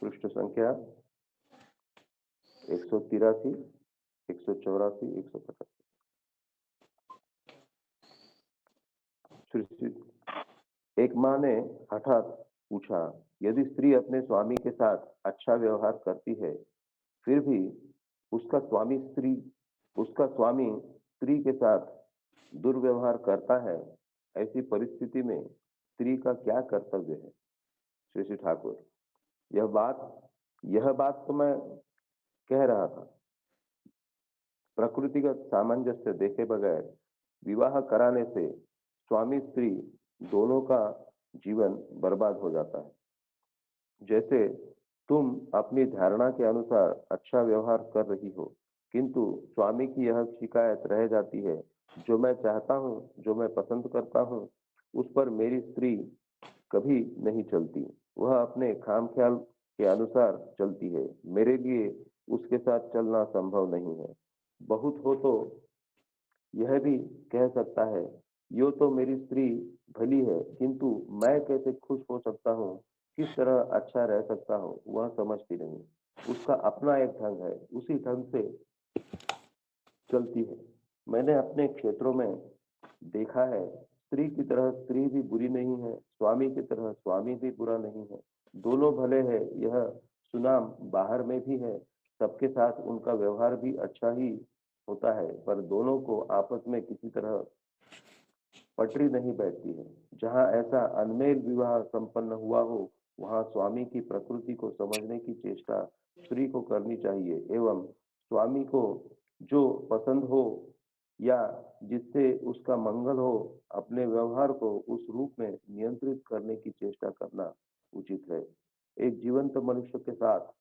पृष्ठ संख्या 183, 184, 185। एक माँ ने हठात पूछा, यदि स्त्री अपने स्वामी के साथ अच्छा व्यवहार करती है, फिर भी उसका स्वामी स्त्री उसका स्वामी स्त्री के साथ दुर्व्यवहार करता है, ऐसी परिस्थिति में स्त्री का क्या कर्तव्य है? श्री श्री ठाकुर, यह बात यह बात तो मैं कह रहा था। प्रकृतिगत सामंजस्य देखे बगैर विवाह कराने से स्वामी स्त्री दोनों का जीवन बर्बाद हो जाता है। जैसे तुम अपनी धारणा के अनुसार अच्छा व्यवहार कर रही हो, किंतु स्वामी की यह शिकायत रह जाती है, जो मैं चाहता हूँ, जो मैं पसंद करता हूँ, उस पर मेरी स्त्री कभी नहीं चलती। वह अपने खामख्याल के अनुसार चलती है। मेरे लिए उसके साथ चलना संभव नहीं है। बहुत हो तो यह भी कह सकता है, यो तो मेरी स्त्री भली है, किंतु मैं कैसे खुश हो सकता हूँ, किस तरह अच्छा रह सकता हूँ, वह समझती नहीं। उसका अपना एक ढंग है, उसी ढंग से चलती है। मैंने अपने क्षेत्रों में देखा है, स्त्री की तरह स्त्री भी बुरी नहीं है, स्वामी की तरह स्वामी भी बुरा नहीं है। दोनों भले हैं, यह सुनाम बाहर में भी है। सबके साथ उनका व्यवहार भी अच्छा ही होता है, पर दोनों को आपस में किसी तरह पटरी नहीं बैठती है। जहाँ ऐसा अनमेल विवाह संपन्न हुआ हो, वहाँ स्वामी की प्रकृति को समझने की चेष्टा स्त्री को करनी चाहिए, एवं स्वामी को जो पसंद हो या जिससे उसका मंगल हो, अपने व्यवहार को उस रूप में नियंत्रित करने की चेष्टा करना उचित है। एक जीवंत मनुष्य के साथ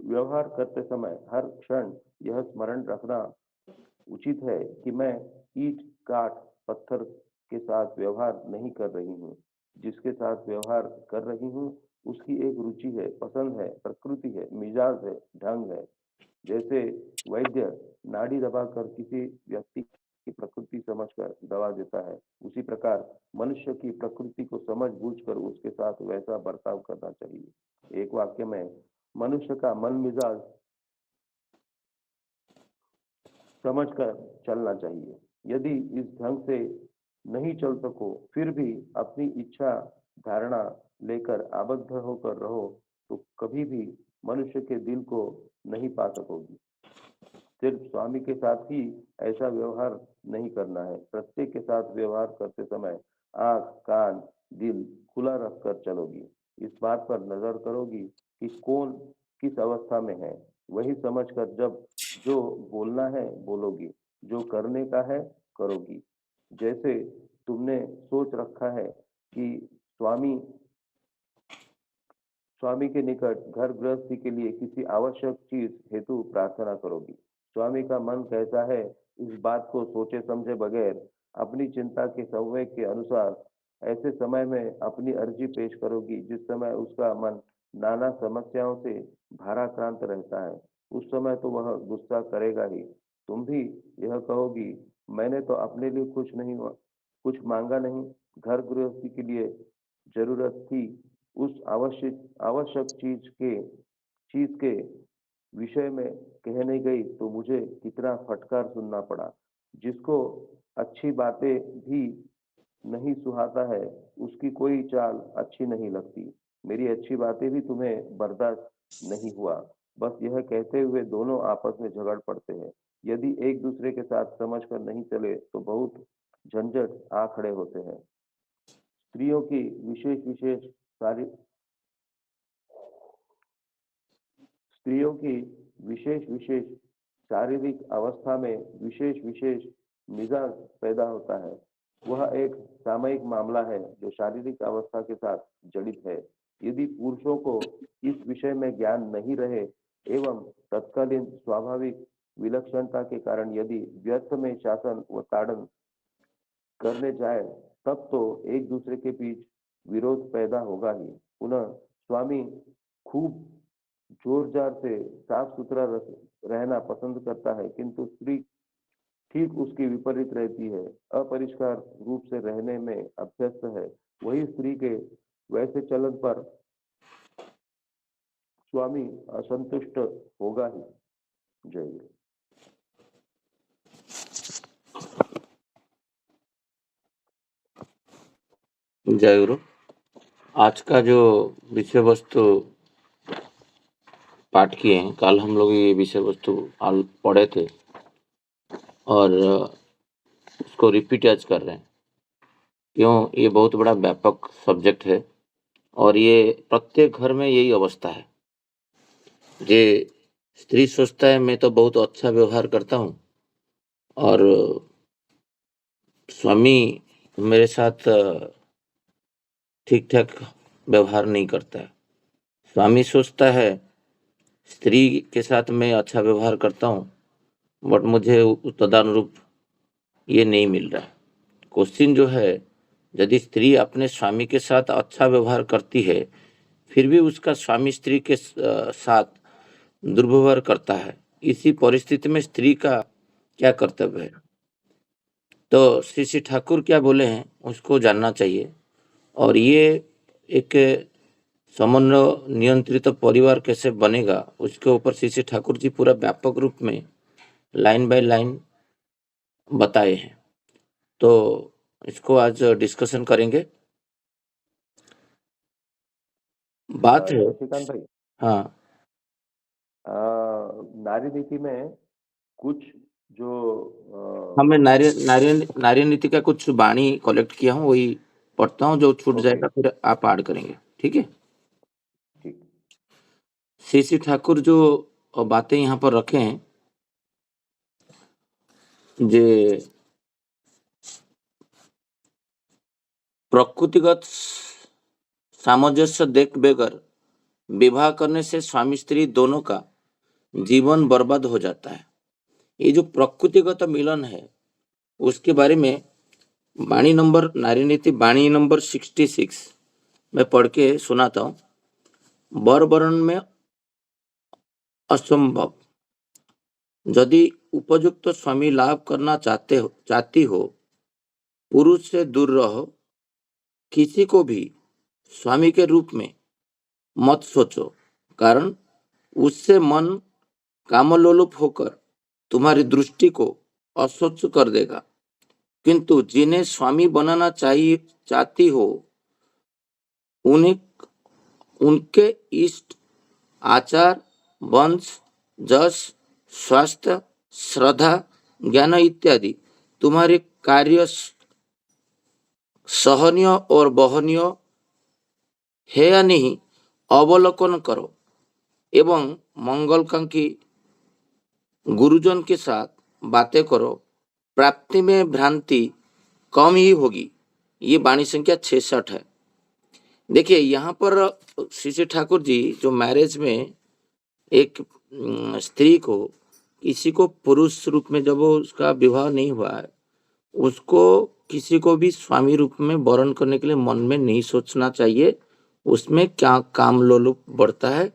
व्यवहार करते समय हर क्षण यह स्मरण रखना उचित है कि मैं ईंट, काठ, पत्थर के साथ व्यवहार नहीं कर रही हूँ। जिसके साथ व्यवहार कर रही हूँ, उसकी एक रुचि है, पसंद है, प्रकृति है, मिजाज है, ढंग है। जैसे वैद्य नाड़ी दबाकर किसी व्यक्ति की प्रकृति समझकर दवा देता है, उसी प्रकार मनुष्य की प्रकृति को समझ बूझकर उसके साथ वैसा बर्ताव करना चाहिए। एक वाक्य में, मनुष्य का मन मिजाज समझकर चलना चाहिए। यदि इस ढंग से नहीं चल सको, फिर भी अपनी इच्छा धारणा लेकर आबद्ध होकर रहो, तो कभी भी मनुष्य के दिल को नहीं पा सकोगी। सिर्फ स्वामी के साथ ही ऐसा व्यवहार नहीं करना है। प्रत्येक के साथ व्यवहार करते समय आंख, कान, दिल खुला रखकर चलोगी। इस बात पर नजर करोगी कि कौन किस अवस्था में है। वही समझकर जब जो बोलना है बोलोगी, जो करने का है करोगी। जैसे तुमने सोच रखा है कि स्वामी स्वामी के निकट घर गृहस्थी के लिए किसी आवश्यक चीज हेतु प्रार्थना करोगी। स्वामी का मन कैसा है, इस बात को सोचे समझे बगैर अपनी चिंता के संवेग के अनुसार ऐसे समय में अपनी अर्जी पेश करोगी, जिस समय उसका मन नाना समस्याओं से भाराक्रांत रहता है। उस समय तो वह गुस्सा करेगा ही। तुम भी यह कहोगी, मैंने तो अपने लिए कुछ मांगा नहीं, घर गृहस्थी के लिए जरूरत थी, उस आवश्यक आवश्यक चीज के विषय में कहने गई तो मुझे कितना फटकार सुनना पड़ा। जिसको अच्छी बातें भी नहीं सुहाता है, उसकी कोई चाल अच्छी नहीं लगती। मेरी अच्छी बातें भी तुम्हें बर्दाश्त नहीं हुआ। बस यह कहते हुए दोनों आपस में झगड़ पड़ते हैं। यदि एक दूसरे के साथ समझ कर नहीं चले तो बहुत झंझट आ खड़े होते हैं। स्त्रियों की विशेष विशेष सारी स्त्रियों की विशेष विशेष शारीरिक अवस्था में विशेष विशेष मिजाज पैदा होता है। वह एक सामयिक मामला है जो शारीरिक अवस्था के साथ जड़ित है। यदि पुरुषों को इस विषय में ज्ञान नहीं रहे एवं तत्कालीन स्वाभाविक विलक्षणता के कारण यदि व्यर्थ में शासन व ताड़न करने जाए, तब तो एक दूसरे के बीच विरोध पैदा होगा ही। पुनः स्वामी खूब जोर जार से साफ सुथरा रहना पसंद करता है, किंतु स्त्री ठीक उसकी विपरीत रहती है, अपरिष्कार रूप से रहने में अभ्यस्त है। वही स्त्री के वैसे चलन पर स्वामी असंतुष्ट होगा ही। जय गुरु। जय गुरु। आज का जो विषय वस्तु पाठ किए हैं, कल हम लोग ये विषय वस्तु पढ़े थे और उसको रिपीट आज कर रहे हैं। क्यों? ये बहुत बड़ा व्यापक सब्जेक्ट है और ये प्रत्येक घर में यही अवस्था है। जे स्त्री सोचता है मैं तो बहुत अच्छा व्यवहार करता हूँ और स्वामी मेरे साथ ठीक ठाक व्यवहार नहीं करता है। स्वामी सोचता है स्त्री के साथ मैं अच्छा व्यवहार करता हूँ बट मुझे तदानुरूप ये नहीं मिल रहा है। क्वेश्चन जो है, यदि स्त्री अपने स्वामी के साथ अच्छा व्यवहार करती है फिर भी उसका स्वामी स्त्री के साथ दुर्व्यवहार करता है, इसी परिस्थिति में स्त्री का क्या कर्तव्य है? तो श्री श्री ठाकुर क्या बोले हैं उसको जानना चाहिए। और ये एक समन्वय नियंत्रित परिवार कैसे बनेगा उसके ऊपर श्री श्री ठाकुर जी पूरा व्यापक रूप में लाइन बाय लाइन बताए हैं। तो इसको आज डिस्कशन करेंगे। बात है शशिकांत भाई, हाँ नारी नीति में कुछ जो हाँ, मैं नारी नीति का कुछ वाणी कलेक्ट किया हूँ, वही पढ़ता हूँ। जो छूट ओके, जाएगा फिर आप ऐड करेंगे, ठीक है। ठीक। श्री श्री ठाकुर जो बातें यहाँ पर रखे हैं, जे प्रकृतिगत सामंजस्य देख बगैर विवाह करने से स्वामी स्त्री दोनों का जीवन बर्बाद हो जाता है। ये जो प्रकृतिगत मिलन है उसके बारे में वाणी नंबर नारी नीति वाणी नंबर 66 मैं पढ़ के सुनाता हूँ। वर वर्ण में असंभव, यदि उपयुक्त स्वामी लाभ करना चाहती हो, पुरुष से दूर रहो। किसी को भी स्वामी के रूप में मत सोचो, कारण उससे मन कामलोलुप होकर तुम्हारी दृष्टि को अस्वच्छ कर देगा। किंतु जिन्हें स्वामी बनाना चाहती हो, उन्हें उनके इष्ट आचार, वंश, जस, स्वास्थ्य, श्रद्धा, ज्ञान इत्यादि तुम्हारे कार्य सहनीय और बहनीय है या नहीं अवलोकन करो एवं मंगलकांक्षी गुरुजन के साथ बातें करो। प्राप्ति में भ्रांति कम ही होगी। ये वाणी संख्या 66 है। देखिए यहाँ पर श्री श्री ठाकुर जी जो मैरिज में एक स्त्री को, किसी को पुरुष रूप में जब वो उसका विवाह नहीं हुआ है, उसको किसी को भी स्वामी रूप में वर्ण करने के लिए मन में नहीं सोचना चाहिए। उसमें क्या काम लोलुप बढ़ता है,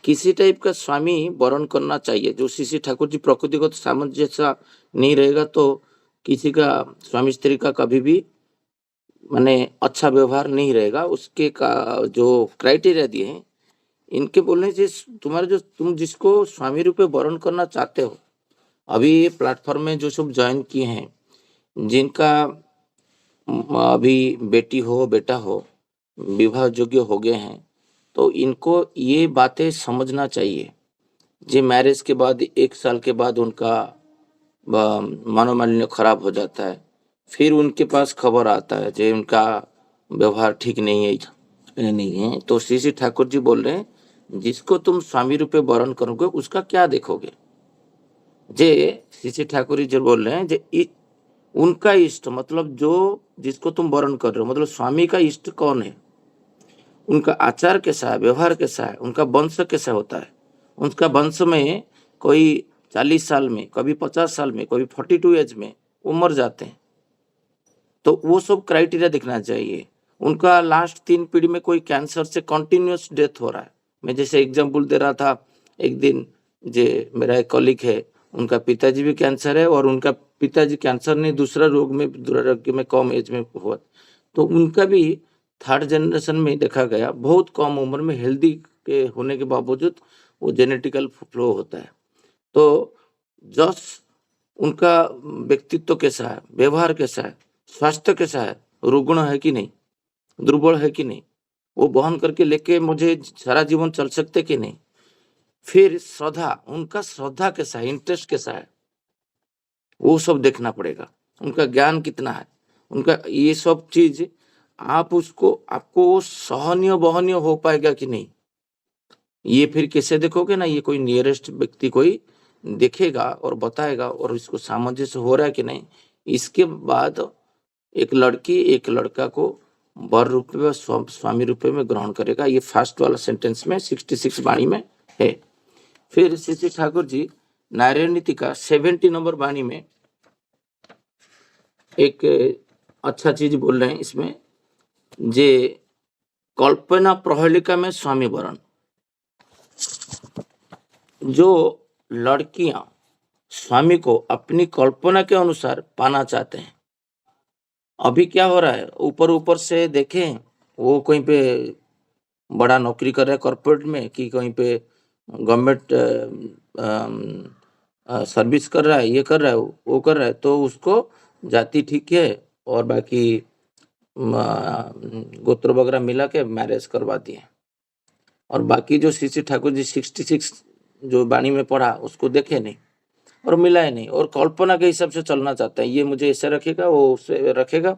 किसी टाइप का स्वामी वर्ण करना चाहिए। जो श्री श्री ठाकुर जी प्रकृतिगत सामंजस्य नहीं रहेगा तो किसी का स्वामी स्त्री का कभी भी माने अच्छा व्यवहार नहीं रहेगा। उसके का जो क्राइटेरिया दिए हैं, इनके बोलने से तुम्हारे जो तुम जिसको स्वामी रूप में वर्ण करना चाहते हो, अभी ये प्लेटफॉर्म में जो सब ज्वाइन किए हैं, जिनका अभी बेटी हो बेटा हो विवाह योग्य हो गए हैं, तो इनको ये बातें समझना चाहिए। जे मैरिज के बाद 1 साल के बाद उनका मनोमालिन्य खराब हो जाता है, फिर उनके पास खबर आता है जे उनका व्यवहार ठीक नहीं है, तो श्री श्री ठाकुर जी बोल रहे हैं जिसको तुम स्वामी रूपे वर्ण करोगे उसका क्या देखोगे। जे श्री श्री ठाकुर जी बोल रहे हैं जे उनका इष्ट मतलब जो जिसको तुम वर्ण कर रहे हो, मतलब स्वामी का इष्ट कौन है, उनका आचार कैसा है, व्यवहार कैसा है, उनका वंश कैसा होता है। उनका वंश में कोई 40 साल में, कभी 50 साल में, कभी 42 एज में वो मर जाते हैं, तो वो सब क्राइटेरिया दिखना चाहिए। उनका लास्ट 3 पीढ़ी में कोई कैंसर से कंटिन्यूस डेथ हो रहा है। मैं जैसे एग्जाम्पल दे रहा था, एक दिन जे मेरा एक कॉलीग है, उनका पिताजी भी कैंसर है और उनका पिताजी कैंसर नहीं दूसरा रोग में दुरारोग्य में कम एज में हुआ, तो उनका भी 3rd जनरेशन में देखा गया बहुत कम उम्र में हेल्दी के होने के बावजूद वो जेनेटिकल फ्लो होता है। तो जस उनका व्यक्तित्व कैसा है, व्यवहार कैसा है, स्वास्थ्य कैसा है, रुग्ण है कि नहीं, दुर्बल है कि नहीं, वो वहन करके लेके मुझे सारा जीवन चल सकते कि नहीं। फिर श्रद्धा, उनका श्रद्धा कैसा है, इंटरेस्ट कैसा है, वो सब देखना पड़ेगा। उनका ज्ञान कितना है, उनका ये सब चीज आपको वो सहनीय वहनीय हो पाएगा कि नहीं, ये फिर कैसे देखोगे ना, ये कोई नियरेस्ट व्यक्ति कोई देखेगा और बताएगा और इसको सामंजस्य हो रहा है कि नहीं। इसके बाद एक लड़की एक लड़का को वर रूप में स्वामी रूप में ग्रहण करेगा। ये फर्स्ट वाला सेंटेंस में 66 वाणी में है। फिर श्री श्री ठाकुर जी नारायण नीति का 70 नंबर वाणी में एक अच्छा चीज बोल रहे हैं इसमें, जे कल्पना प्रहेलिका में स्वामी वरण। जो लड़कियां स्वामी को अपनी कल्पना के अनुसार पाना चाहते हैं, अभी क्या हो रहा है, ऊपर ऊपर से देखें वो कहीं पे बड़ा नौकरी कर रहा है कॉर्पोरेट में, कि कहीं पे गवर्नमेंट सर्विस कर रहा है, ये कर रहा है, वो कर रहा है, तो उसको जाति ठीक है और बाकी गोत्र वगैरह मिला के मैरिज करवा दिए। और बाकी जो श्री ठाकुर जी 66 जो वाणी में पढ़ा उसको देखे नहीं और मिला ही नहीं, और कल्पना के हिसाब से चलना चाहता है, ये मुझे ऐसे रखेगा वो उसे रखेगा।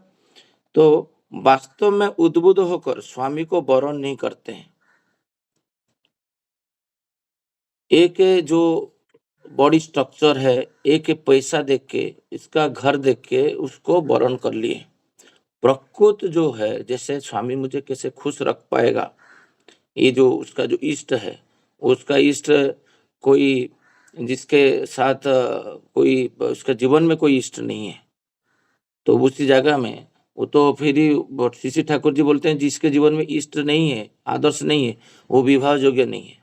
तो वास्तव में उद्बुद्ध होकर स्वामी को वरण नहीं करते हैं। एक जो बॉडी स्ट्रक्चर है, एक पैसा देख के, इसका घर देख के उसको वरण कर लिए। प्रकृत जो है, जैसे स्वामी मुझे कैसे खुश रख पाएगा, ये जो उसका जो इष्ट है, उसका इष्ट कोई जिसके साथ कोई उसका जीवन में कोई इष्ट नहीं है, तो उसी जगह में वो तो फिर ही श्री ठाकुर जी बोलते हैं जिसके जीवन में इष्ट नहीं है, आदर्श नहीं है, वो विवाह योग्य नहीं है।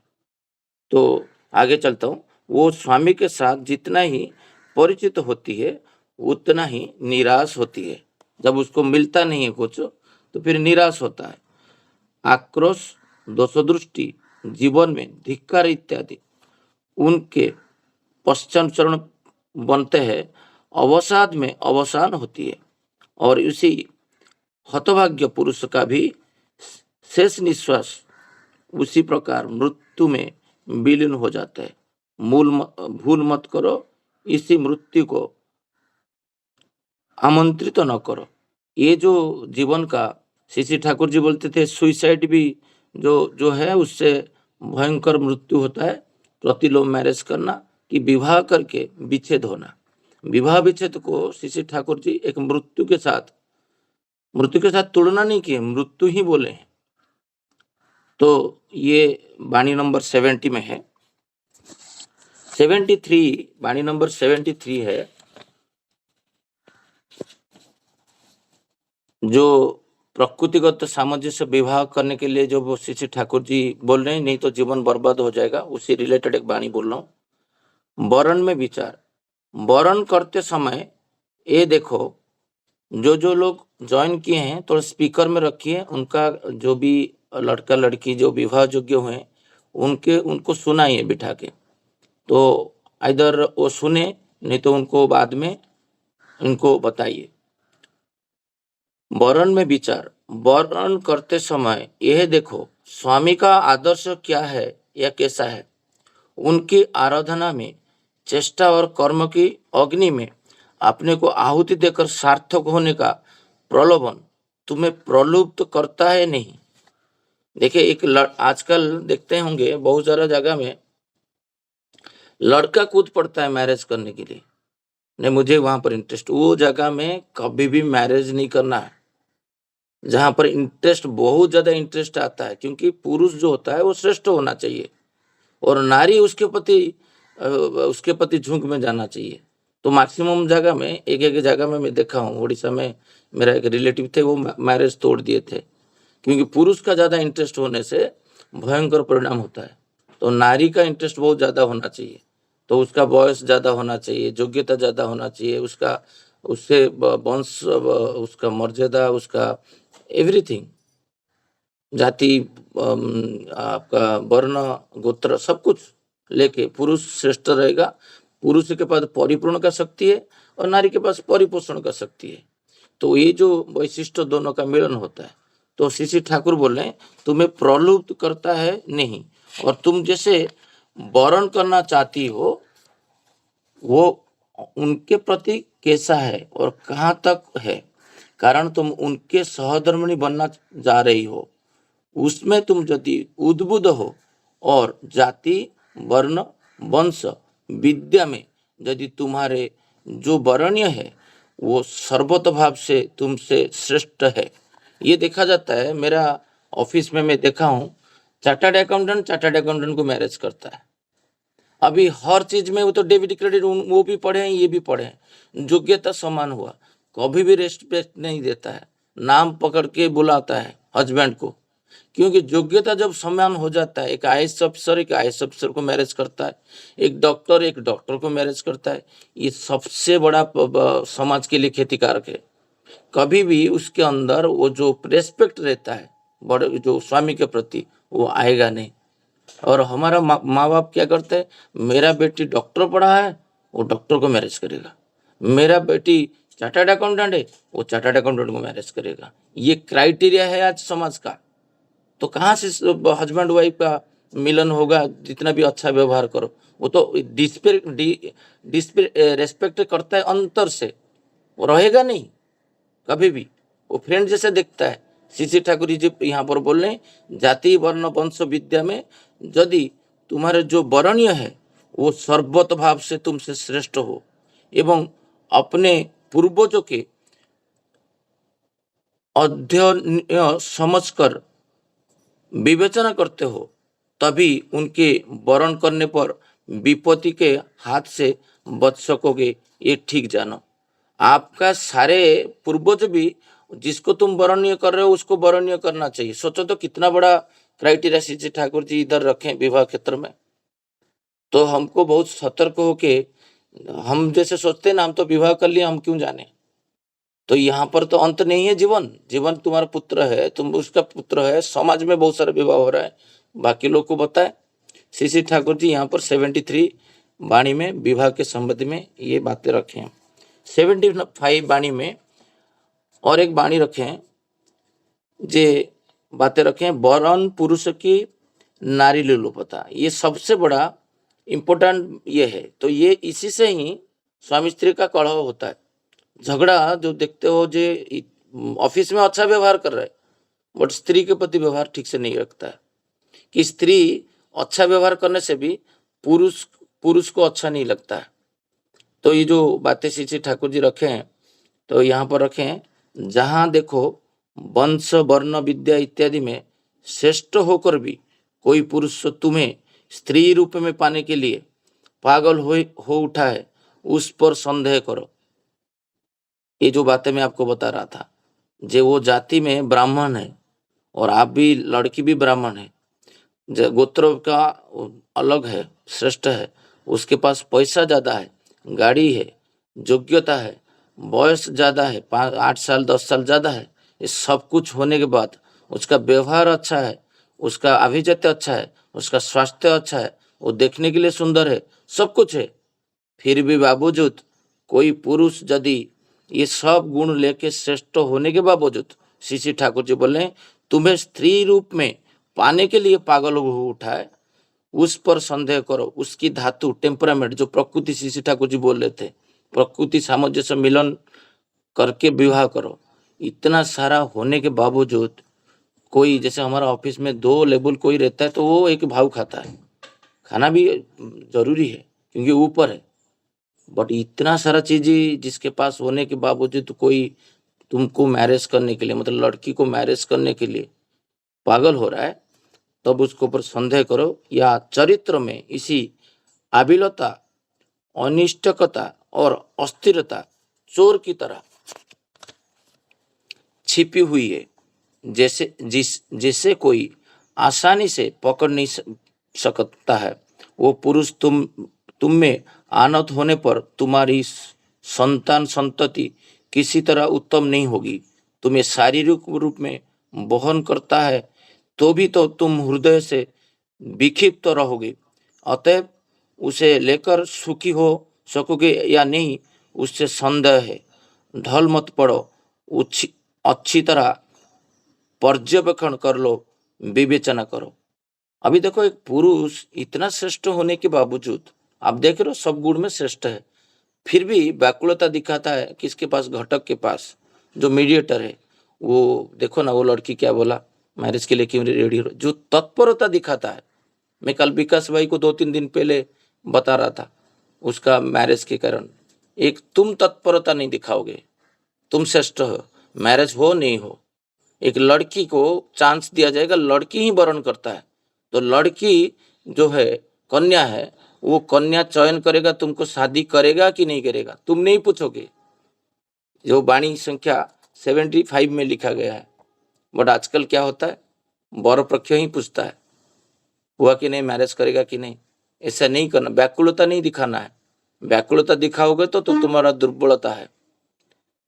तो आगे चलता हूँ, वो स्वामी के साथ जितना ही परिचित होती है उतना ही निराश होती है। जब उसको मिलता नहीं है कुछ तो फिर निराश होता है। आक्रोश, दोषदृष्टि, जीवन में धिक्कार इत्यादि उनके पश्चात चरण बनते हैं, अवसाद में अवसान होती है, और उसी हतभाग्य पुरुष का भी शेष निश्वास उसी प्रकार मृत्यु में विलीन हो जाता है। भूल मत करो, इसी मृत्यु को आमंत्रित तो न करो। ये जो जीवन का श्री ठाकुर जी बोलते थे, सुइसाइड भी जो जो है उससे भयंकर मृत्यु होता है, प्रतिलोम मैरिज करना कि विवाह करके विच्छेद होना। विवाह विच्छेद को श्री ठाकुर जी एक मृत्यु के साथ तुलना नहीं किए, मृत्यु ही बोले हैं। तो ये वाणी नंबर 70 में है। 73 वाणी नंबर 73 है, जो प्रकृतिगत सामंजस्य विवाह करने के लिए जो श्री ठाकुर जी बोल रहे हैं, नहीं तो जीवन बर्बाद हो जाएगा, उसी रिलेटेड एक वाणी बोल रहा हूँ। वरण में विचार, वरण करते समय ये देखो, जो लोग ज्वाइन किए हैं तो स्पीकर में रखिए, उनका जो भी लड़का लड़की जो विवाह योग्य हुए उनको सुनाइए बिठा के, तो इधर वो सुने, नहीं तो उनको बाद में उनको बताइए। वरण में विचार, वर्ण करते समय यह देखो स्वामी का आदर्श क्या है या कैसा है। उनकी आराधना में, चेष्टा और कर्म की अग्नि में अपने को आहुति देकर सार्थक होने का प्रलोभन तुम्हें प्रलुब्ध करता है नहीं। देखिए, आजकल देखते होंगे बहुत सारा जगह में लड़का कूद पड़ता है मैरिज करने के लिए, नहीं मुझे वहां पर इंटरेस्ट, वो जगह में कभी भी मैरिज नहीं करना है जहां पर इंटरेस्ट, बहुत ज्यादा इंटरेस्ट आता है। क्योंकि पुरुष जो होता है वो श्रेष्ठ होना चाहिए और नारी उसके प्रति झुंक में जाना चाहिए। तो मैक्सिमम जगह में, एक जगह में मैं देखा हूँ, उड़ीसा में मेरा एक रिलेटिव थे, वो मैरिज तोड़ दिए थे, क्योंकि पुरुष का ज्यादा इंटरेस्ट होने से भयंकर परिणाम होता है। तो नारी का इंटरेस्ट बहुत ज्यादा होना चाहिए, तो उसका वॉइस ज्यादा होना चाहिए, योग्यता ज्यादा होना चाहिए, उससे वंश, उसका मर्यादा, उसका एवरीथिंग जाति, आपका वर्ण, गोत्र, सब कुछ लेके पुरुष श्रेष्ठ रहेगा। पुरुष के पास परिपूर्ण का शक्ति है और नारी के पास परिपोषण का शक्ति है। तो ये जो वैशिष्ट दोनों का मिलन होता है, तो श्री ठाकुर बोले तुम्हें प्रलुब्ध करता है नहीं, और तुम जैसे वर्ण करना चाहती हो वो उनके प्रति कैसा है और कहाँ तक है, कारण तुम उनके सहधर्मिणी बनना जा रही हो, उसमें तुम यदि उद्बुद्ध हो और जाति, वर्ण, वंश, विद्या में यदि तुम्हारे जो वरणीय है वो सर्वतोभाव से तुमसे श्रेष्ठ है। ये देखा जाता है, मेरा ऑफिस में मैं देखा हूँ, चार्टर्ड अकाउंटेंट को मैरिज करता है। अभी हर चीज में वो तो डेबिट क्रेडिट वो भी पढ़े हैं, ये भी पढ़े हैं, योग्यता समान हुआ, कभी भी रेस्पेक्ट नहीं देता है, नाम पकड़ के बुलाता है हस्बैंड को, क्योंकि योग्यता जब समान हो जाता है, एक आईएएस अफसर को मैरिज करता है, एक डॉक्टर को मैरिज करता है, ये सबसे बड़ा समाज के लिए क्षतिकारक है। कभी भी उसके अंदर वो जो रेस्पेक्ट रहता है बड़े जो स्वामी के प्रति वो आएगा नहीं। और हमारा माँ बाप क्या करते हैं, मेरा बेटी डॉक्टर पढ़ा है वो डॉक्टर को मैरिज करेगा, मेरा बेटी चार्टर्ड अकाउंटेंट है वो चार्टर्ड अकाउंटेंट को मैरिज करेगा। ये क्राइटेरिया है आज समाज का। तो कहाँ से हस्बैंड वाइफ का मिलन होगा? जितना भी अच्छा व्यवहार करो, वो तो रेस्पेक्ट करता है अंतर से, वो रहेगा नहीं कभी भी, वो फ्रेंड जैसे देखता है। श्री ठाकुर जी यहाँ पर बोल रहे हैं जाति, वर्ण, वंश, विद्या में यदि तुम्हारे जो वरणीय है वो सर्वतोभाव से तुमसे श्रेष्ठ हो एवं अपने पूर्वजों के अध्ययन समझकर विवेचना करते हो, तभी उनके वरण करने पर विपत्ति के हाथ से बच सकोगे, ये ठीक जानो। आपका सारे पूर्वज भी जिसको तुम वरणीय कर रहे हो उसको वरणीय करना चाहिए। सोचो तो कितना बड़ा क्राइटेरिया श्री ठाकुर जी इधर रखें विवाह क्षेत्र में। तो हमको बहुत सतर्क हो के, हम जैसे सोचते हैं ना हम तो विवाह कर लिए, हम क्यों जाने। तो यहाँ पर तो अंत नहीं है, जीवन तुम्हारा पुत्र है, तुम उसका पुत्र है, समाज में बहुत सारे विवाह हो रहा है, बाकी लोग को बताए। श्री ठाकुर जी यहाँ पर 73 वाणी में विवाह के संबंध में ये बातें रखे हैं। 75 वाणी में और एक वाणी रखे हैं, जे बातें रखे हैं, वरण पुरुष की नारी लोलुपता, ये सबसे बड़ा इम्पोर्टेंट ये है। तो ये इसी से ही स्वामी स्त्री का कलह होता है, झगड़ा जो देखते हो। जो ऑफिस में अच्छा व्यवहार कर रहा है बट स्त्री के प्रति व्यवहार ठीक से नहीं रखता है, कि स्त्री अच्छा व्यवहार करने से भी पुरुष को अच्छा नहीं लगता है। तो ये जो बातें श्री ठाकुर जी रखे हैं, तो यहाँ पर रखे हैं, जहाँ देखो वंश, वर्ण, विद्या इत्यादि में श्रेष्ठ होकर भी कोई पुरुष तुम्हें स्त्री रूप में पाने के लिए पागल हो उठा है, उस पर संदेह करो। ये जो बातें मैं आपको बता रहा था, जो वो जाति में ब्राह्मण है और आप भी लड़की भी ब्राह्मण है, गोत्र का अलग है, श्रेष्ठ है, उसके पास पैसा ज्यादा है, गाड़ी है, योग्यता है, बयस ज्यादा है, 8 साल 10 साल ज्यादा है, ये सब कुछ होने के बाद उसका व्यवहार अच्छा है, उसका अभिजात्य अच्छा है, उसका स्वास्थ्य अच्छा है, वो देखने के लिए सुंदर है, सब कुछ है, फिर भी बावजूद कोई पुरुष यदि ये सब गुण लेके श्रेष्ठ होने के बावजूद श्री ठाकुर जी बोले तुम्हें स्त्री रूप में पाने के लिए पागल हो उठा है, उस पर संदेह करो। उसकी धातु, टेम्परामेंट, जो प्रकृति श्री ठाकुर जी बोल रहे थे, प्रकृति सामंजस्य मिलन करके विवाह करो। इतना सारा होने के बावजूद कोई, जैसे हमारा ऑफिस में 2 लेवल कोई रहता है तो वो एक भाव खाता है, खाना भी जरूरी है क्योंकि ऊपर है, बट इतना सारा चीजें जिसके पास होने के बावजूद कोई तुमको मैरिज करने के लिए, मतलब लड़की को मैरिज करने के लिए पागल हो रहा है, तब उसके ऊपर संदेह करो। या चरित्र में इसी आबिलता, अनिष्टकता और अस्थिरता चोर की तरह छिपी हुई है, जैसे कोई आसानी से पकड़ नहीं सकता है। वो पुरुष तुम में आनत होने पर तुम्हारी संतान संतति किसी तरह उत्तम नहीं होगी। तुम्हें शारीरिक रूप में बहन करता है, तो भी तो तुम हृदय से विक्षिप्त रहोगे। अतएव उसे लेकर सुखी हो सकोगे या नहीं, उससे संदेह है। ढल मत पड़ो, अच्छी तरह पर्यवेक्षण कर लो, विवेचना करो। अभी देखो, एक पुरुष इतना श्रेष्ठ होने के बावजूद, आप देख रहे हो सब गुण में श्रेष्ठ है, फिर भी व्याकुलता दिखाता है किसके पास? घटक के पास, जो मीडिएटर है। वो देखो ना, वो लड़की क्या बोला, मैरिज के लिए क्यों रेडी हो? जो तत्परता दिखाता है। मैं कल विकास भाई को 2-3 दिन पहले बता रहा था, उसका मैरिज के कारण। एक तुम तत्परता नहीं दिखाओगे, तुम श्रेष्ठ हो, मैरिज हो नहीं हो, एक लड़की को चांस दिया जाएगा, लड़की ही वर्ण करता है। तो लड़की जो है, कन्या है, वो कन्या चयन करेगा, तुमको शादी करेगा कि नहीं करेगा, तुम नहीं पूछोगे। जो वाणी संख्या 75 में लिखा गया है। बट आजकल क्या होता है, वर पक्ष ही पूछता है हुआ कि नहीं, मैरिज करेगा कि नहीं। ऐसा नहीं करना, व्याकुलता नहीं दिखाना है। व्याकुलता दिखाओगे तो तुम्हारा दुर्बलता है।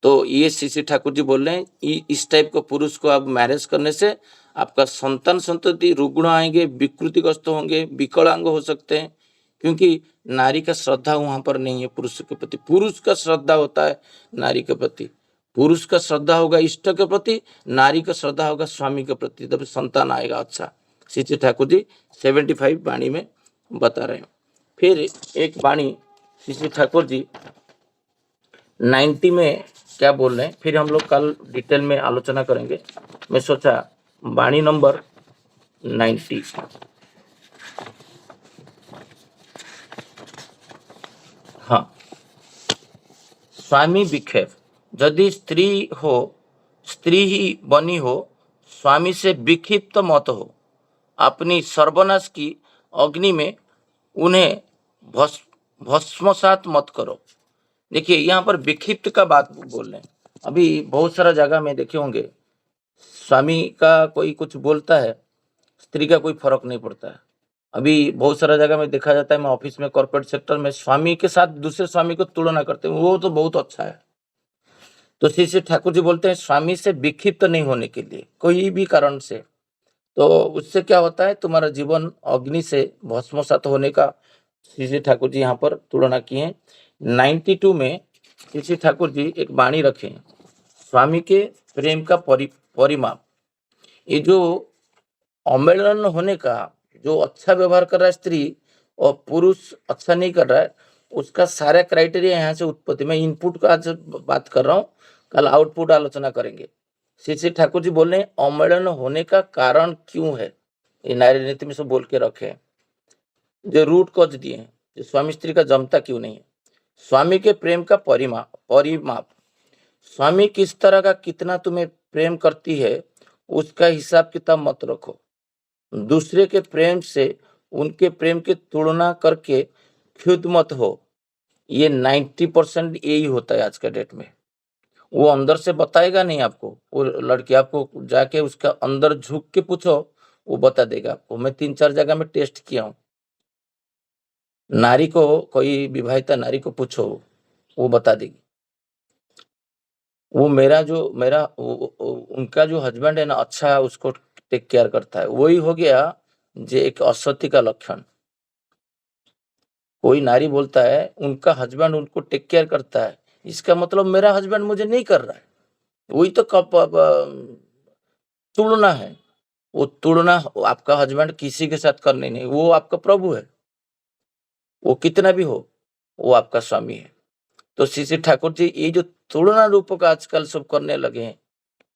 तो ये श्री ठाकुर जी बोल रहे हैं, इस टाइप का पुरुष को आप मैरिज करने से आपका संतान संतति रुग्ण आएंगे, विकृतिग्रस्त होंगे, विकलांग हो सकते हैं, क्योंकि नारी का श्रद्धा वहां पर नहीं है पुरुष के प्रति। पुरुष का श्रद्धा होता है नारी के प्रति, पुरुष का श्रद्धा होगा इष्ट के प्रति, नारी का श्रद्धा होगा स्वामी के प्रति, तब संतान आएगा। अच्छा, श्री ठाकुर जी 75 वाणी में बता रहे हैं। फिर एक वाणी श्री ठाकुर जी 90 में क्या बोल रहे हैं, फिर हम लोग कल डिटेल में आलोचना करेंगे। मैं सोचा वाणी नंबर 90। हाँ, स्वामी विक्षेप, यदि स्त्री हो, स्त्री ही बनी हो, स्वामी से विक्षिप्त मत हो, अपनी सर्वनाश की अग्नि में उन्हें भस्मसात मत करो। देखिए, यहाँ पर विक्षिप्त का बात बोल रहे हैं। अभी बहुत सारा जगह में देखे होंगे, स्वामी का कोई कुछ बोलता है, स्त्री का कोई फर्क नहीं पड़ता है। अभी बहुत सारा जगह में देखा जाता है, मैं ऑफिस में, कॉर्पोरेट सेक्टर में, स्वामी के साथ दूसरे स्वामी को तुलना करते हैं, वो तो बहुत अच्छा है। तो श्री ठाकुर जी बोलते हैं, स्वामी से विक्षिप्त नहीं होने के लिए कोई भी कारण से, तो उससे क्या होता है, तुम्हारा जीवन अग्नि से भस्मसात होने का श्री ठाकुर जी यहाँ पर तुलना किए। 92 में श्री ठाकुर जी एक वाणी रखे, स्वामी के प्रेम का परिमाप। ये जो अमेलन होने का, जो अच्छा व्यवहार कर रहा है स्त्री और पुरुष अच्छा नहीं कर रहा है, उसका सारा क्राइटेरिया यहाँ से उत्पत्ति। मैं इनपुट का आज बात कर रहा हूँ, कल आउटपुट आलोचना करेंगे। श्री ठाकुर जी बोल रहे हैं, अमेलन होने का कारण क्यों है, ये नारी नीति में सब बोल के रखे, जो रूट कॉज दिए हैं, जो स्वामी स्त्री का जमता क्यों नहीं है। स्वामी के प्रेम का परिमाप, स्वामी किस तरह का, कितना तुम्हें प्रेम करती है, उसका हिसाब किताब मत रखो। दूसरे के प्रेम से उनके प्रेम की तुलना करके क्षुब्ध मत हो। ये 90% यही होता है आज के डेट में। वो अंदर से बताएगा नहीं आपको, वो लड़की, आपको जाके उसका अंदर झुक के पूछो, वो बता देगा आपको। मैं 3-4 जगह में टेस्ट किया हूँ। नारी को, कोई विवाहिता नारी को पूछो, वो बता देगी। वो उनका जो हस्बैंड है ना, अच्छा उसको टेक केयर करता है, वही हो गया जो एक असत्य का लक्षण। कोई नारी बोलता है उनका हस्बैंड उनको टेक केयर करता है, इसका मतलब मेरा हस्बैंड मुझे नहीं कर रहा है। वही तो तुलना है। वो तुलना आपका हस्बैंड किसी के साथ करने नहीं, वो आपका प्रभु है, वो कितना भी हो, वो आपका स्वामी है। तो श्री ठाकुर जी ये जो तुलना रूप का आजकल सब करने लगे हैं,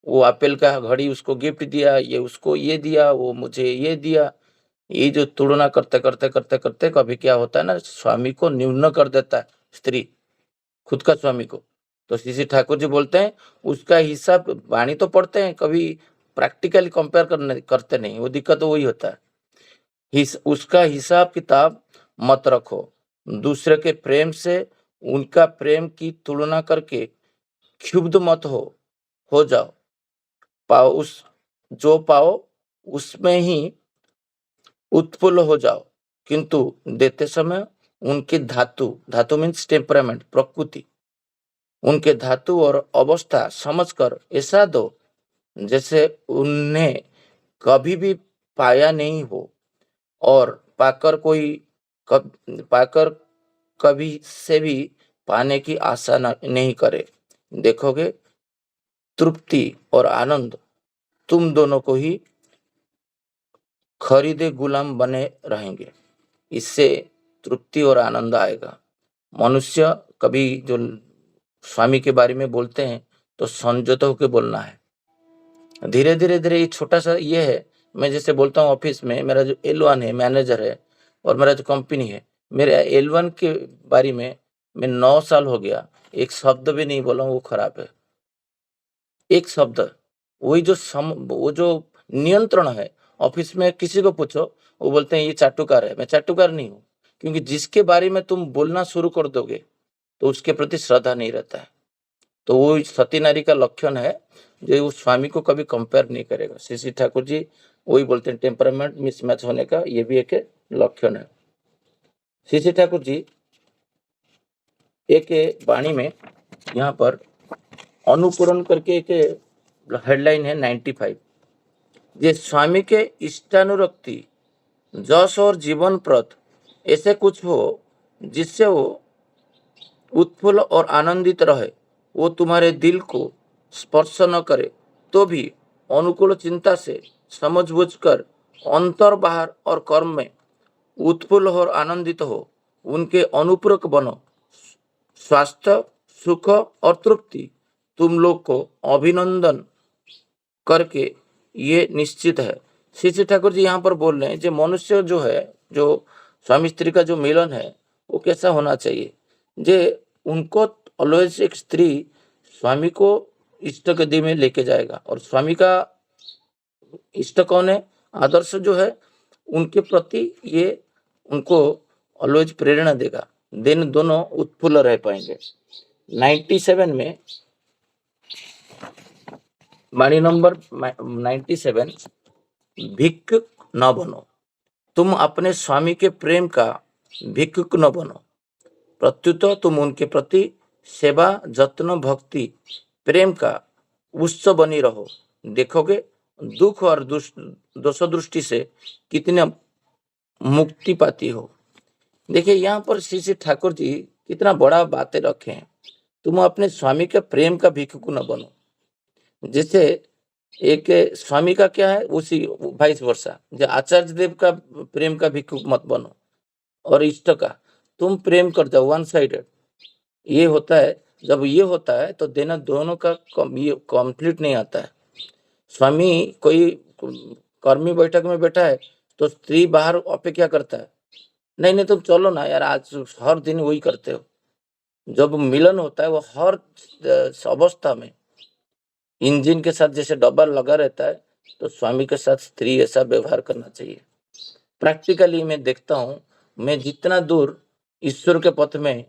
वो एप्पल का घड़ी उसको गिफ्ट दिया, ये उसको ये दिया, वो मुझे ये दिया, ये जो तुलना करते करते करते करते कभी क्या होता है ना, स्वामी को न्यून कर देता है स्त्री, खुद का स्वामी को। तो श्री ठाकुर जी बोलते हैं, उसका हिसाब, वाणी तो पढ़ते हैं, कभी प्रैक्टिकली कंपेयर करते नहीं, वो दिक्कत तो वही होता है। उसका हिसाब किताब मत रखो। दूसरे के प्रेम से उनका प्रेम की तुलना करके क्षुब्ध मत हो जाओ। जो पाओ उसमें ही उत्फुल्ल हो जाओ, किंतु देते समय उनकी धातु मीन्स टेम्परामेंट, प्रकृति, उनके धातु और अवस्था समझकर ऐसा दो जैसे उन्हें कभी भी पाया नहीं हो और पाकर कभी से भी पाने की आशा नहीं करे, देखोगे तृप्ति और आनंद तुम दोनों को ही खरीदे गुलाम बने रहेंगे। इससे तृप्ति और आनंद आएगा। मनुष्य कभी जो स्वामी के बारे में बोलते हैं तो संयत होकर बोलना है। धीरे धीरे धीरे ये छोटा सा ये है, मैं जैसे बोलता हूँ ऑफिस में मेरा जो L1 है मैनेजर है और मेरा जो कंपनी है, मेरे L1 के बारे में मैं 9 साल हो गया एक शब्द भी नहीं बोला हूँ वो खराब है, एक शब्द। वो जो नियंत्रण है ऑफिस में, किसी को पूछो वो बोलते हैं ये चाटुकार है। मैं चाटुकार नहीं हूँ, क्योंकि जिसके बारे में तुम बोलना शुरू कर दोगे तो उसके प्रति श्रद्धा नहीं रहता है। तो वो सती नारी का लक्षण है जो उस स्वामी को कभी कंपेयर नहीं करेगा। श्री ठाकुर जी वही बोलते हैं टेम्परामेंट मिसमैच होने का ये भी एक लक्षण है। श्री ठाकुर जी एक वाणी में यहाँ पर अनुपूरण करके एक हेडलाइन है 95, ये स्वामी के इष्टानुरक्ति जस और जीवन प्रद ऐसे कुछ हो जिससे वो उत्फुल्ल और आनंदित रहे, वो तुम्हारे दिल को स्पर्श न करे तो भी अनुकूल चिंता से समझबूझ कर अंतर बाहर और कर्म में उत्फुल्ल और आनंदित हो, उनके अनुपूरक बनो। स्वास्थ्य सुख और तृप्ति तुम लोग को अभिनंदन करके ये निश्चित है। श्री ठाकुर जी यहाँ पर बोल रहे हैं जो मनुष्य जो है, जो स्वामी स्त्री का जो मिलन है वो कैसा होना चाहिए, जे उनको ऑलवेज एक स्त्री स्वामी को इष्ट गति में लेके जाएगा। और स्वामी का इष्ट कौन है, आदर्श जो है उनके प्रति ये उनको ऑलवेज प्रेरणा देगा, दिन दोनों उत्फुल्ल रह पाएंगे। 97 में वाणी नंबर 97, भिक्षुक न बनो, तुम अपने स्वामी के प्रेम का भिक्षुक न बनो, प्रत्युत तुम उनके प्रति सेवा जत्न भक्ति प्रेम का उत्सव बनी रहो, देखोगे दुख और दोष दृष्टि से कितने मुक्ति पाती हो। देखिए यहाँ पर श्री ठाकुर जी कितना बड़ा बातें रखे हैं, तुम अपने स्वामी के प्रेम का भिक्षुक न बनो। जैसे एक स्वामी का क्या है उसी वाइस वर्षा, जो आचार्य देव का प्रेम का भिक्षुक मत बनो और इष्ट का तुम प्रेम कर जाओ वन साइडेड। ये होता है, जब ये होता है तो देना दोनों का ये कंप्लीट नहीं आता है। स्वामी कोई कर्मी बैठक में बैठा है तो स्त्री बाहर अपेक्षा करता है, नहीं नहीं तुम चलो ना यार, आज हर दिन वही करते हो। जब मिलन होता है वो हर अवस्था में इंजन के साथ जैसे डब्बा लगा रहता है, तो स्वामी के साथ स्त्री ऐसा व्यवहार करना चाहिए। प्रैक्टिकली मैं देखता हूँ, मैं जितना दूर ईश्वर के पथ में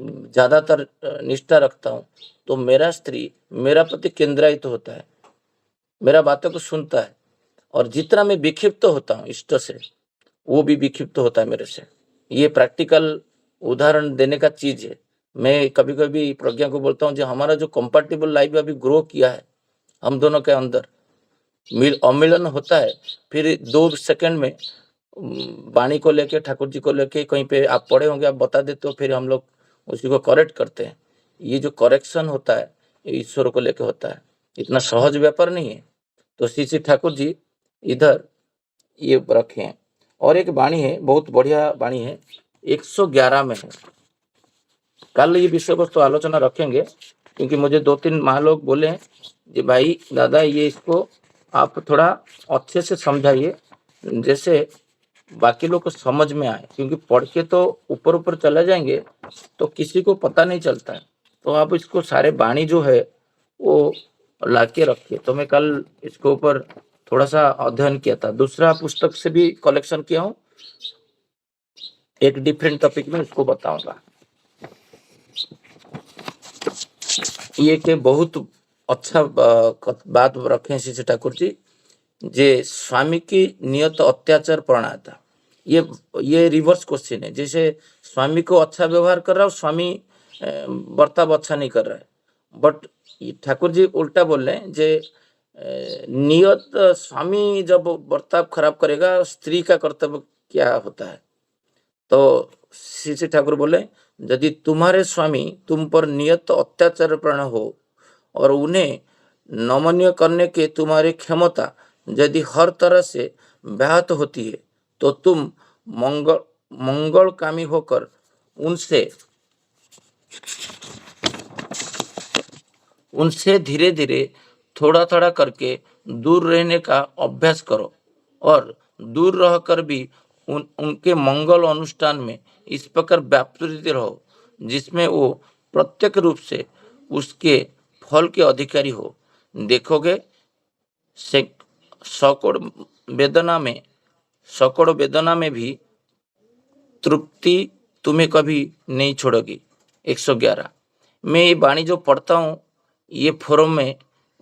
ज्यादातर निष्ठा रखता हूँ तो मेरा स्त्री मेरा प्रति केंद्रित होता है, मेरा बातों को सुनता है, और जितना मैं विक्षिप्त होता हूँ इष्ट से वो भी विक्षिप्त होता है मेरे से। ये प्रैक्टिकल उदाहरण देने का चीज है। मैं कभी कभी प्रज्ञा को बोलता हूँ जो हमारा जो कंपैटिबल लाइफ अभी ग्रो किया है हम दोनों के अंदर अमिलन होता है, फिर 2 सेकंड में वाणी को लेके ठाकुर जी को लेके कहीं पे आप पढ़े होंगे, आप बता देते हो, फिर हम लोग उसी को करेक्ट करते हैं। ये जो करेक्शन होता है ये ईश्वर को लेके होता है, इतना सहज व्यापार नहीं है। तो श्री ठाकुर जी इधर ये रखे हैं। और एक वाणी है, बहुत बढ़िया वाणी है, 111 में है। कल ये विषय वस्तु आलोचना रखेंगे, क्योंकि मुझे 2-3 महालोग बोले हैं कि भाई दादा ये इसको आप थोड़ा अच्छे से समझाइए जैसे बाकी लोग को समझ में आए, क्योंकि पढ़ के तो ऊपर ऊपर चले जाएंगे तो किसी को पता नहीं चलता है। तो आप इसको सारे वाणी जो है वो लाके रखिए। तो मैं कल इसके ऊपर थोड़ा सा अध्ययन किया था, दूसरा पुस्तक से भी कलेक्शन किया हूँ, एक डिफरेंट टॉपिक में इसको बताऊंगा। ये के बहुत अच्छा बात रखे श्री ठाकुर जी, जे स्वामी की नियत अत्याचार प्रणाता, ये रिवर्स क्वेश्चन है। जैसे स्वामी को अच्छा व्यवहार कर रहा है, स्वामी बर्ताव अच्छा नहीं कर रहा है, बट ठाकुर जी उल्टा बोल रहे हैं जे नियत स्वामी जब बर्ताव खराब करेगा, स्त्री का कर्तव्य क्या होता है? तो श्री श्री ठाकुर बोले, यदि तुम्हारे स्वामी तुम पर नियत अत्याचारपरायण हो और उन्हें नमनीय करने की तुम्हारी क्षमता यदि हर तरह से व्याहत होती है, तो तुम मंगलकामी होकर उनसे धीरे धीरे थोड़ा थोड़ा करके दूर रहने का अभ्यास करो और दूर रहकर भी उनके मंगल अनुष्ठान में इस प्रकार व्याप्त रहो जिसमें वो प्रत्यक्ष रूप से उसके फल के अधिकारी हो। देखोगे से सैकड़ों वेदना में भी तृप्ति तुम्हें कभी नहीं छोड़ेगी। 111। मैं ये वाणी जो पढ़ता हूँ, ये फोरम में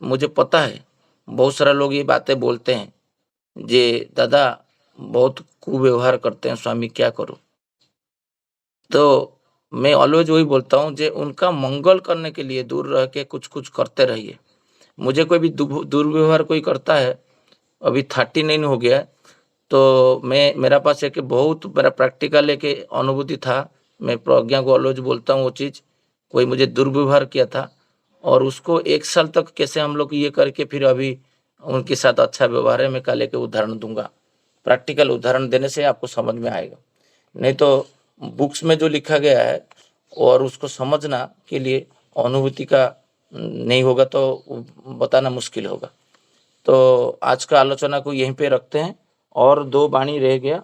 मुझे पता है बहुत सारा लोग ये बातें बोलते हैं, जे दादा बहुत कुव्यवहार करते हैं स्वामी, क्या करूं? तो मैं ऑलवेज वही बोलता हूँ, जे उनका मंगल करने के लिए दूर रह के कुछ कुछ करते रहिए। मुझे कोई भी दुर्व्यवहार कोई करता है, अभी 39 हो गया है, तो मेरा पास एक बहुत मेरा प्रैक्टिकल एक अनुभूति था। मैं प्रज्ञा को ऑलवेज बोलता हूँ वो चीज़, कोई मुझे दुर्व्यवहार किया था और उसको 1 साल तक कैसे हम लोग ये करके फिर अभी उनके साथ अच्छा व्यवहार है। मैं कल एक उदाहरण दूंगा, प्रैक्टिकल उदाहरण देने से आपको समझ में आएगा। नहीं तो बुक्स में जो लिखा गया है और उसको समझना के लिए अनुभूति का नहीं होगा तो बताना मुश्किल होगा। तो आज का आलोचना को यहीं पे रखते हैं और 2 वाणी रह गया,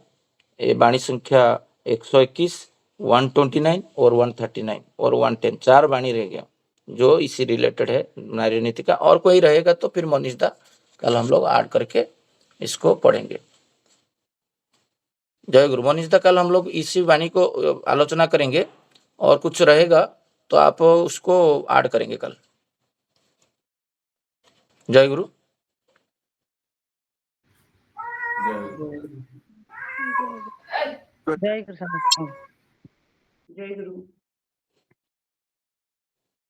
ये वाणी संख्या 121, 129 और 139 और 110, 4 वाणी रह गया जो इसी रिलेटेड है नारी नीति का। और कोई रहेगा तो फिर मनीष दा कल हम लोग ऐड करके इसको पढ़ेंगे। जय गुरु। मनीष दा कल हम लोग इसी वाणी को आलोचना करेंगे और कुछ रहेगा तो आप उसको ऐड करेंगे कल। जय गुरु। जय गुरु। जय गुरु।